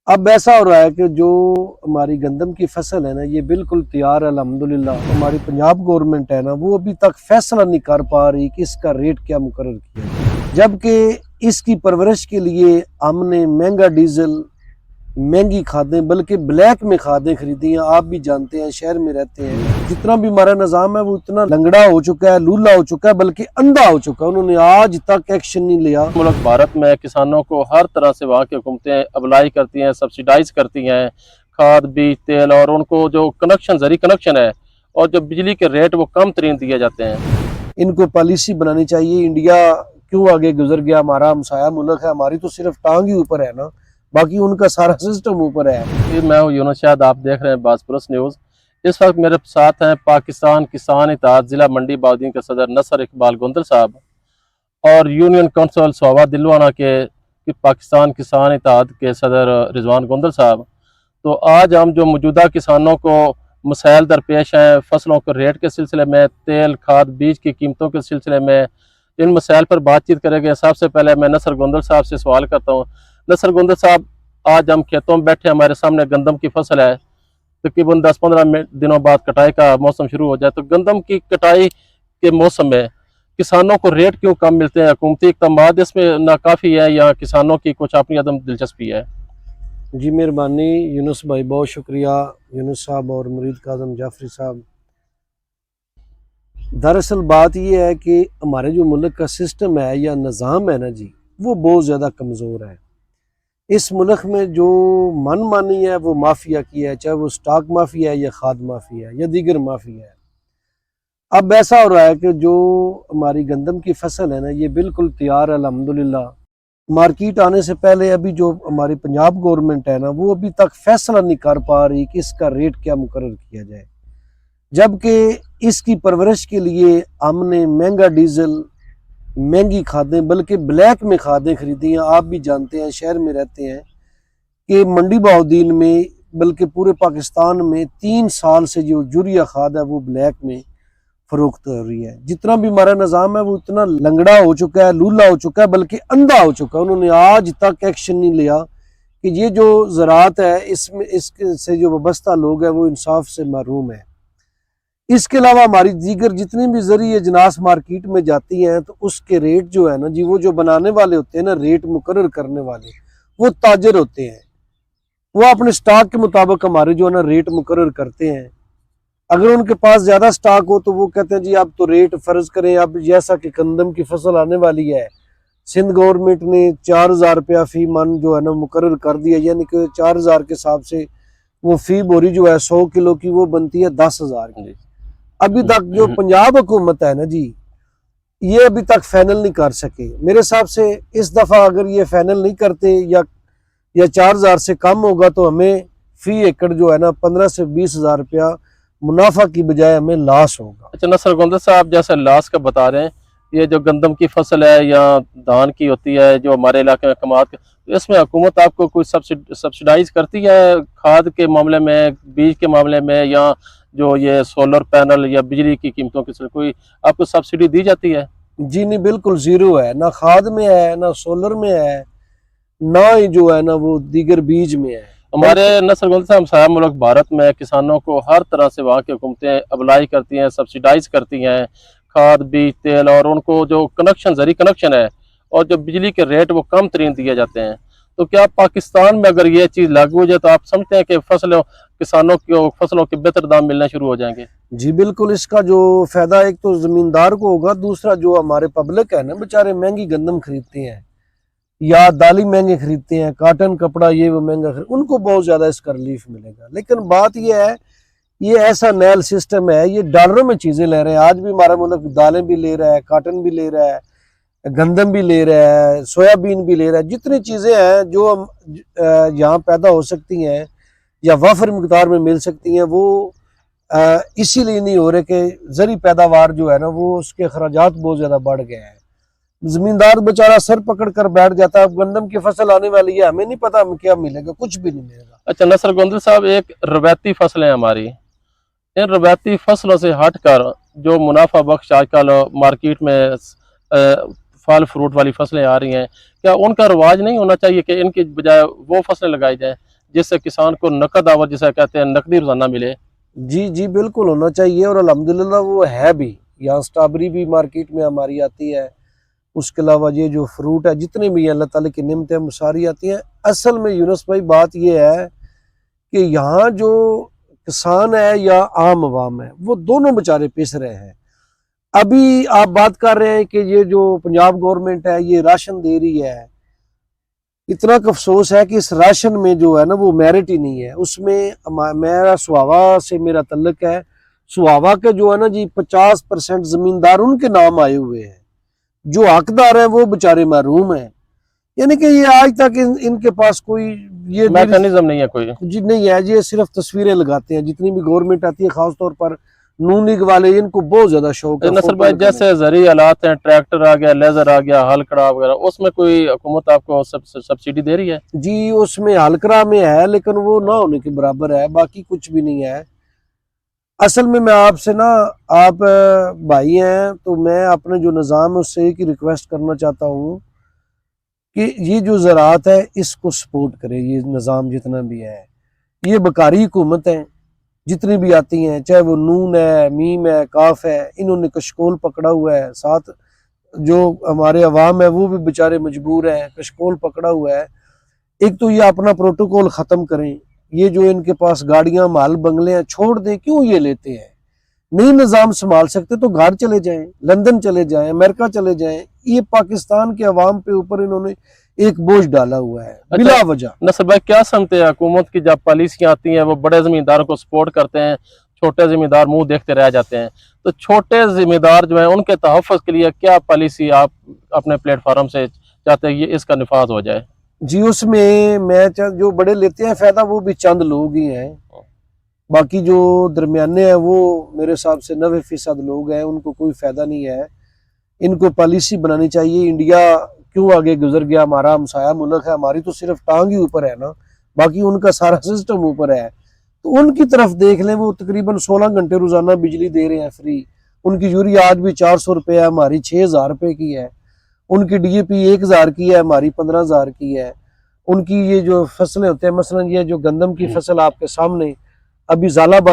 اب ایسا ہو رہا ہے کہ جو ہماری گندم کی فصل ہے نا یہ بالکل تیار ہے الحمدللہ. ہماری پنجاب گورنمنٹ ہے نا وہ ابھی تک فیصلہ نہیں کر پا رہی کہ اس کا ریٹ کیا مقرر کیا ہے، جبکہ اس کی پرورش کے لیے ہم نے مہنگا ڈیزل، مہنگی کھادیں، بلکہ بلیک میں کھادیں خریدی ہیں. آپ بھی جانتے ہیں، شہر میں رہتے ہیں، جتنا بھی ہمارا نظام ہے وہ اتنا لنگڑا ہو چکا ہے، لولا ہو چکا ہے، بلکہ اندھا ہو چکا ہے. انہوں نے آج تک ایکشن نہیں لیا. ملک بھارت میں کسانوں کو ہر طرح سے وہاں کی حکومتیں ابلائی کرتی ہیں، سبسیڈائز کرتی ہیں، کھاد، بیج، تیل، اور ان کو جو کنکشن، زرعی کنکشن ہے اور جو بجلی کے ریٹ وہ کم ترین دیے جاتے ہیں. ان کو پالیسی بنانی چاہیے. انڈیا کیوں آگے گزر گیا؟ ہمارا ہمسایہ ملک ہے، ہماری تو صرف ٹانگ ہی اوپر ہے نا، باقی ان کا سارا سسٹم اوپر ہے. میں ہوں یونس شاہد، آپ دیکھ رہے ہیں باز پلس نیوز. اس وقت میرے ساتھ ہیں پاکستان کسان اتحاد ضلع منڈی بہاؤالدین کے صدر نصر اقبال گندل صاحب اور یونین کونسل سوابا دلوانا کے پاکستان کسان اتحاد کے صدر رضوان گندل صاحب. تو آج ہم جو موجودہ کسانوں کو مسائل درپیش ہیں فصلوں کے ریٹ کے سلسلے میں، تیل، کھاد، بیج کی قیمتوں کے سلسلے میں، ان مسائل پر بات چیت کریں گے. سب سے پہلے میں نصر گندل صاحب سے سوال کرتا ہوں. نصر گندل صاحب، آج ہم کھیتوں میں بیٹھے، ہمارے سامنے گندم کی فصل ہے. تقریباً 10-15 دنوں بعد کٹائی کا موسم شروع ہو جائے تو گندم کی کٹائی کے موسم میں کسانوں کو ریٹ کیوں کم ملتے ہیں؟ حکومتی اقدامات اس میں ناکافی ہے یا کسانوں کی کچھ اپنی عدم دلچسپی ہے؟ جی مہربانی یونس بھائی، بہت شکریہ یونس صاحب اور مرید کاظم جعفری صاحب. دراصل بات یہ ہے کہ ہمارے جو ملک کا سسٹم ہے یا نظام ہے نا جی، وہ بہت زیادہ کمزور ہے. اس ملک میں جو من مانی ہے وہ مافیا کی ہے، چاہے وہ سٹاک مافیا ہے یا کھاد مافیا ہے یا دیگر مافیا ہے. اب ایسا ہو رہا ہے کہ جو ہماری گندم کی فصل ہے نا یہ بالکل تیار ہے الحمدللہ. مارکیٹ آنے سے پہلے ابھی جو ہماری پنجاب گورنمنٹ ہے نا وہ ابھی تک فیصلہ نہیں کر پا رہی کہ اس کا ریٹ کیا مقرر کیا جائے، جبکہ اس کی پرورش کے لیے ہم نے مہنگا ڈیزل، مہنگی کھادیں، بلکہ بلیک میں کھادیں خریدی ہیں. آپ بھی جانتے ہیں، شہر میں رہتے ہیں، کہ منڈی بہاؤالدین میں بلکہ پورے پاکستان میں 3 سال سے جو یوریا کھاد ہے وہ بلیک میں فروخت ہو رہی ہے. جتنا بھی ہمارا نظام ہے وہ اتنا لنگڑا ہو چکا ہے، لولا ہو چکا ہے، بلکہ اندھا ہو چکا ہے. انہوں نے آج تک ایکشن نہیں لیا کہ یہ جو زراعت ہے اس سے جو وابستہ لوگ ہیں وہ انصاف سے محروم ہیں. اس کے علاوہ ہماری دیگر جتنی بھی زرعی اجناس مارکیٹ میں جاتی ہیں تو اس کے ریٹ جو ہے نا جی، وہ جو بنانے والے ہوتے ہیں نا، ریٹ مقرر کرنے والے، وہ تاجر ہوتے ہیں. وہ اپنے سٹاک کے مطابق ہمارے جو ہے نا ریٹ مقرر کرتے ہیں. اگر ان کے پاس زیادہ سٹاک ہو تو وہ کہتے ہیں جی اب تو ریٹ فرض کریں. اب جیسا کہ گندم کی فصل آنے والی ہے، سندھ گورنمنٹ نے 4000 روپیہ فی من جو ہے نا مقرر کر دیا، یعنی کہ 4000 کے حساب سے وہ فی بوری جو ہے 100 کلو کی وہ بنتی ہے 10,000 کی. ابھی تک جو پنجاب حکومت ہے نا جی، یہ ابھی تک فائنل نہیں کر سکے. میرے حساب سے اس دفعہ اگر یہ فائنل نہیں کرتے یا 4000 سے کم ہوگا تو ہمیں فی ایکڑ جو ہے نا 15 سے 20,000 روپیہ منافع کی بجائے ہمیں لاس ہوگا. اچھا نصر گندل صاحب، جیسے لاس کا بتا رہے ہیں، یہ جو گندم کی فصل ہے یا دھان کی ہوتی ہے جو ہمارے علاقے میں کماعت، اس میں حکومت آپ کو کوئی سبسیڈائز کرتی ہے کھاد کے معاملے میں، بیج کے معاملے میں، یا جو یہ سولر پینل یا بجلی کی قیمتوں کے ساتھ کوئی آپ کو سبسڈی دی جاتی ہے؟ جی نہیں، بالکل زیرو ہے. نہ کھاد میں ہے، نہ سولر میں ہے، نہ ہی جو ہے نا وہ دیگر بیج میں ہے. ہمارے نصر گندل صاحب ہمسایہ ملک بھارت میں کسانوں کو ہر طرح سے وہاں کی حکومتیں ابلائی کرتی ہیں، سبسیڈائز کرتی ہیں، کھاد، بیج، تیل، اور ان کو جو کنکشن، زرعی کنکشن ہے اور جو بجلی کے ریٹ وہ کم ترین دیے جاتے ہیں. تو کیا پاکستان میں اگر یہ چیز لاگو ہو جائے تو آپ سمجھتے ہیں کہ کسانوں کو فصلوں کے بہتر دام ملنا شروع ہو جائیں گے؟ جی بالکل. اس کا جو فائدہ ایک تو زمیندار کو ہوگا، دوسرا جو ہمارے پبلک ہے نا بیچارے مہنگی گندم خریدتے ہیں یا دالی مہنگے خریدتے ہیں، کاٹن کپڑا یہ وہ مہنگا ان کو بہت زیادہ اس کا ریلیف ملے گا. لیکن بات یہ ہے، یہ ایسا نیل سسٹم ہے، یہ ڈالروں میں چیزیں لے رہے ہیں. آج بھی ہمارا ملک دالیں بھی لے رہا ہے، کاٹن بھی لے رہا ہے، گندم بھی لے رہا ہے، سویا بین بھی لے رہا ہے. جتنی چیزیں ہیں جو یہاں پیدا ہو سکتی ہیں یا وافر مقدار میں مل سکتی ہیں، وہ اسی لیے نہیں ہو رہے کہ زرعی پیداوار جو ہے نا وہ اس کے اخراجات بہت زیادہ بڑھ گئے ہیں. زمیندار بیچارہ سر پکڑ کر بیٹھ جاتا ہے. اب گندم کی فصل آنے والی ہے، ہمیں نہیں پتا ہمیں کیا ملے گا، کچھ بھی نہیں ملے گا. اچھا نصر گندل صاحب، ایک روایتی فصلیں ہماری، ان روایتی فصلوں سے ہٹ کر جو منافع بخش آج کل مارکیٹ میں پھل فروٹ والی فصلیں آ رہی ہیں، کیا ان کا رواج نہیں ہونا چاہیے کہ ان کی بجائے وہ فصلیں لگائی جائیں جس سے کسان کو نقد آور جسے کہتے ہیں نقدی روزانہ ملے؟ جی جی بالکل ہونا چاہیے، اور الحمدللہ وہ ہے بھی۔ یہاں سٹرابری بھی مارکیٹ میں ہماری آتی ہے، اس کے علاوہ یہ جو فروٹ ہے جتنے بھی ہیں اللہ تعالیٰ کی نعمتیں وہ ساری آتی ہیں۔ اصل میں یونس بھائی بات یہ ہے کہ یہاں جو کسان ہے یا عام عوام ہے وہ دونوں بیچارے پس رہے ہیں۔ ابھی آپ بات کر رہے ہیں کہ یہ جو پنجاب گورنمنٹ ہے یہ راشن دے رہی ہے، اتنا افسوس ہے کہ اس راشن میں جو ہے نا وہ میرٹ ہی نہیں ہے۔ اس میں میرا سواوا سے میرا تعلق ہے، سواوا کے جو ہے نا جی 50% زمیندار ان کے نام آئے ہوئے ہیں، جو حقدار ہیں وہ بیچارے محروم ہیں۔ یعنی کہ یہ آج تک ان کے پاس کوئی یہ میکانزم نہیں ہے کوئی؟ جی نہیں ہے، یہ صرف تصویریں لگاتے ہیں۔ جتنی بھی گورنمنٹ آتی ہے خاص طور پر نون لیگ والے، ان کو بہت زیادہ شوق ہے نصر بھائی جیسے زرعی آلات ہیں، ٹریکٹر آ گیا، لیزر آ گیا، ہل کڑا وغیرہ، اس میں کوئی حکومت آپ کو سبسڈی دے رہی ہے؟ جی اس میں ہلکرا میں ہے لیکن وہ نہ ہونے کے برابر ہے، باقی کچھ بھی نہیں ہے۔ اصل میں آپ سے نا، آپ بھائی ہیں تو میں اپنے جو نظام ہے اس سے ایک ہی ریکویسٹ کرنا چاہتا ہوں کہ یہ جو زراعت ہے اس کو سپورٹ کرے، یہ نظام جتنا بھی ہے۔ یہ بکاری حکومت ہے جتنی بھی آتی ہیں، چاہے وہ نون ہے، میم ہے، کاف ہے، انہوں نے کشکول پکڑا ہوا ہے، ساتھ جو ہمارے عوام ہے وہ بھی بیچارے مجبور ہیں، کشکول پکڑا ہوا ہے۔ ایک تو یہ اپنا پروٹوکول ختم کریں، یہ جو ان کے پاس گاڑیاں مال بنگلے ہیں چھوڑ دیں، کیوں یہ لیتے ہیں؟ نہیں نظام سنبھال سکتے تو گھر چلے جائیں، لندن چلے جائیں، امریکہ چلے جائیں۔ یہ پاکستان کے عوام پہ اوپر انہوں نے ایک بوجھ ڈالا ہوا ہے بلا وجہ۔ نصر بھائی کیا سمجھتے ہیں حکومت کی جب پالیسیاں آتی ہیں وہ بڑے زمینداروں کو سپورٹ کرتے ہیں، چھوٹے زمیندار منہ دیکھتے رہ جاتے ہیں، تو چھوٹے زمیندار جو ہیں ان کے تحفظ کے لیے کیا پالیسی آپ اپنے پلیٹ فارم سے چاہتے ہیں یہ اس کا نفاذ ہو جائے؟ جی اس میں جو بڑے لیتے ہیں فائدہ وہ بھی چند لوگ ہی ہیں، باقی جو درمیانے ہیں وہ میرے حساب سے 90% لوگ ہیں، ان کو کوئی فائدہ نہیں ہے۔ ان کو پالیسی بنانی چاہیے۔ انڈیا کیوں آگے گزر گیا؟ ہمارا ہمسایہ ملک ہے، ہماری تو صرف ٹانگ ہی اوپر ہے نا، باقی ان کا سارا سسٹم اوپر ہے، تو ان کی طرف دیکھ لیں۔ وہ تقریباً 16 گھنٹے روزانہ بجلی دے رہے ہیں فری، ان کی یوریا آج بھی 400 روپے ہے، ہماری 6000 روپے کی ہے، ان کی ڈی اے پی 1000 کی ہے، ہماری 15000 کی ہے۔ ان کی یہ جو فصلیں ہوتے ہیں، مثلا یہ جو گندم کی فصل آپ کے سامنے ابھی زالہ باری